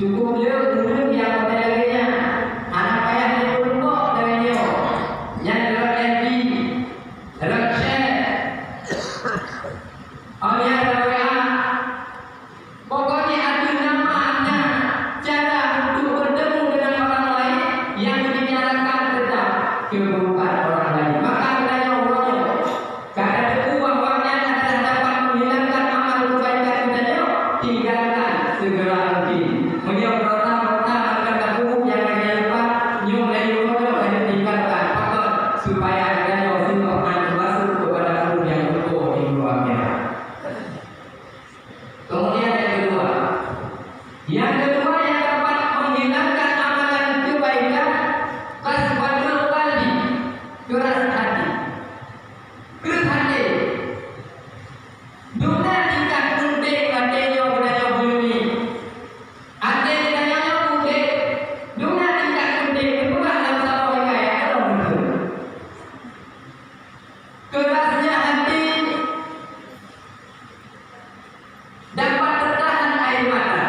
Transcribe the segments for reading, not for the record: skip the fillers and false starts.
cukup dia umum yang hotelnya anak payah dia berubah dengan dia yang dalam MB dalam chat yang dalam WA pokoknya ada namanya cara untuk bertemu dengan orang lain yang dibicarakan tentang keburukan orang lain. Maka adanya orangnya karena ada uang-uangnya adalah dapat menghilangkan amal kebaikan kita, tinggalkan segera mungkin. Beliau berota-rota akan takut yang ada lupa nyum dari orang lain tinggalkan faktor supaya adanya orang masuk kepada kaum yang betul di luarnya. Kemudian yang kedua yang dapat menghilangkan amalan kebaikan kasbatul qalbi, keras hati. Keras hati. Dunia tingkat kuntik katanya budaya bumi. Ate katanya kuntik. Dunia tingkat kuntik bukan dalam satu kaya kalau betul. Kerasnya hati dapat tertahan air mata.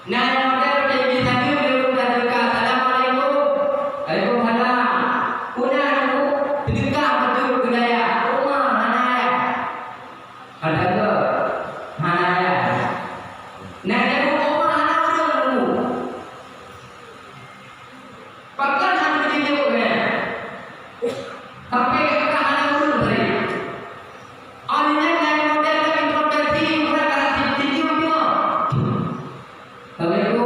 Nah, yang model jadi tadi belum terdekat. Assalamualaikum. Waalaikumsalam. Kuna aku terdekat betul budaya. Rumah mana ya? Ada ke? Mana ya? Nah, aku rumah mana orang dulu. Pakai harus dijuk ya. Tapi kita ada dulu tadi. Alihnya dari model introversi mereka kasih dijuk dia. Tapi itu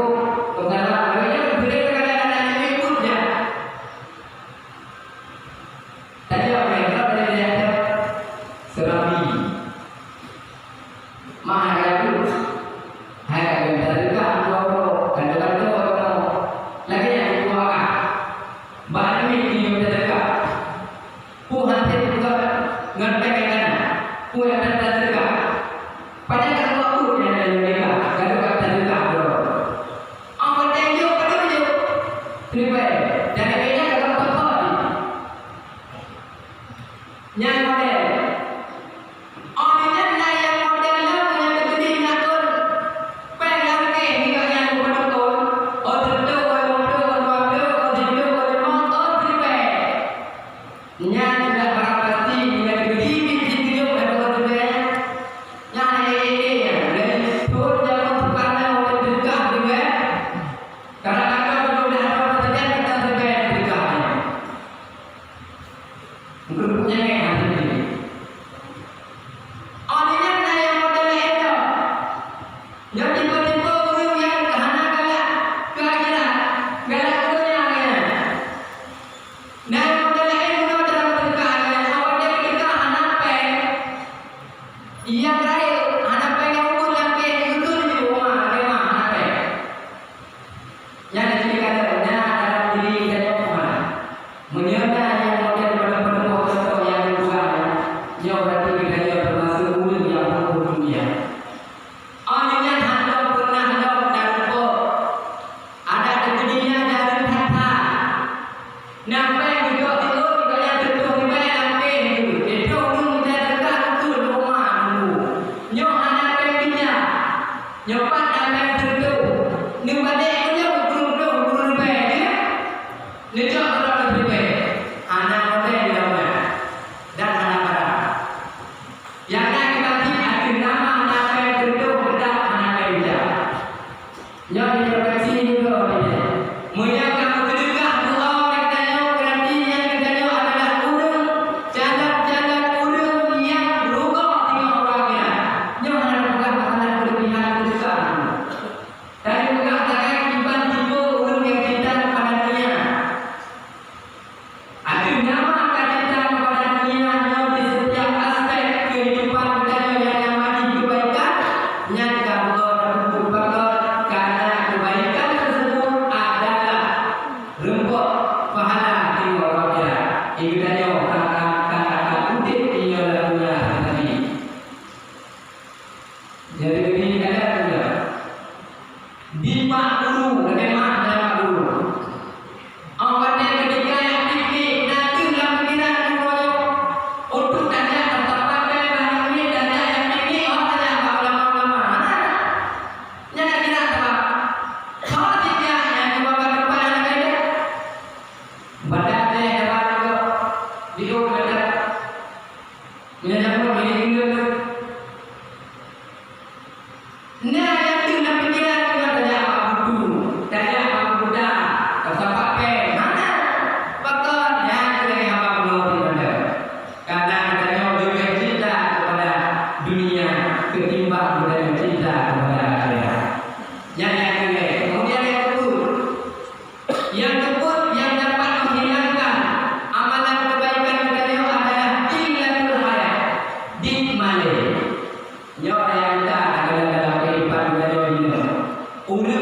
perkara banyak boleh kadang-kadang yang ikut ya. Tadi apa yang kita tadi lihat serabi. Mahal itu. Hai kalian tadi kan dua kadang-kadang lagi yang dua kan. Baru ini terdekat. Puhan juga ngerti kan? Puhan terdekat. Padahal kalau aku yang ada mereka, kalau kata terdekat bro. Awak tengok pada dia. Prepare. Jadi ini kalau apa? Yang model. Orangnya lah yang model lah yang terjadi nakon. Pengen ke hingga yang betul. Oh tentu, prepare. Yang tidak barang pasti yang terjadi di video betul. Yang ini ya, dari tur jangan bukannya orang dekat juga. Kadang-kadang kalau dah apa saja kita dekat. Grupnya yang ada ini. Orangnya lah yang model itu. Yang tiba-tiba orang yang kehana galak keakhiran, galak dunia ya. Nah model itu kita terlalu dekat. Awak dia dekat anak pen. Ia terakhir anak pen yang umur sampai itu di rumah, memang anak pen. Yang diceritakan dalam diri kita semua. Menyerta yang model pada waktu yang kedua, yang berarti kita termasuk ulun yang berhukum dunia. Orangnya hendak pernah hendak dan lupa. Ada terjadinya dari kata. Nampak juga itu juga yang tertulis di bawah nampak itu. Itu ulun kita dekat itu di rumah dulu. Nyok anak penginya, nyopat anak tertu. Ni balik punya guru di bawah dia. Ni cak terlalu di bawah. Anak model di bawah dan anak barang. Yang nak kita lihat ada nama anak tertu dan anak penginya. Nyok introversi juga dia. Mulia kamu terdekat Allah yang tanya berarti yang ditanya adalah urung jalan-jalan urung yang berubah dengan orangnya. Nyok ada bukan masalah berlebihan terdekat. Dari mengatakan iban tiba urung yang cinta kepada dunia. Ada nama akan cinta kepada dunia nyok di setiap aspek kehidupan kita yang namanya kebaikan. Yang kamu berbuat karena kebaikan tersebut adalah rempuk pahala di orangnya. Ini tadi kata-kata kutip ialah dunia tadi. Jadi begini kata dia. Dimak dulu, memang dimak dulu. Awak dia ketika yang fikir nanti dalam pikiran dulu. Untuk tanya tentang pakai barang ini tanya yang fikir orang tanya apa ulama-ulama. Jangan kira apa. Kalau tidak yang coba depan anak dia. Badan dia depan itu video badan. Menyambut ini dulu. Nah yang tu dalam pikiran juga tanya apa budu, tanya apa buda, tersapak pen, mana? Pakon yang kena apa belum ada. Kadang tanya juga cinta kepada dunia ketimbang budaya cinta kepada akhirat. Yang kena. Kemudian yang kebut yang dapat menghilangkan amalan kebaikan kita adalah ilatul hayat, dikmale. Nyo yang tak dalam kehidupan dunia ini. Umur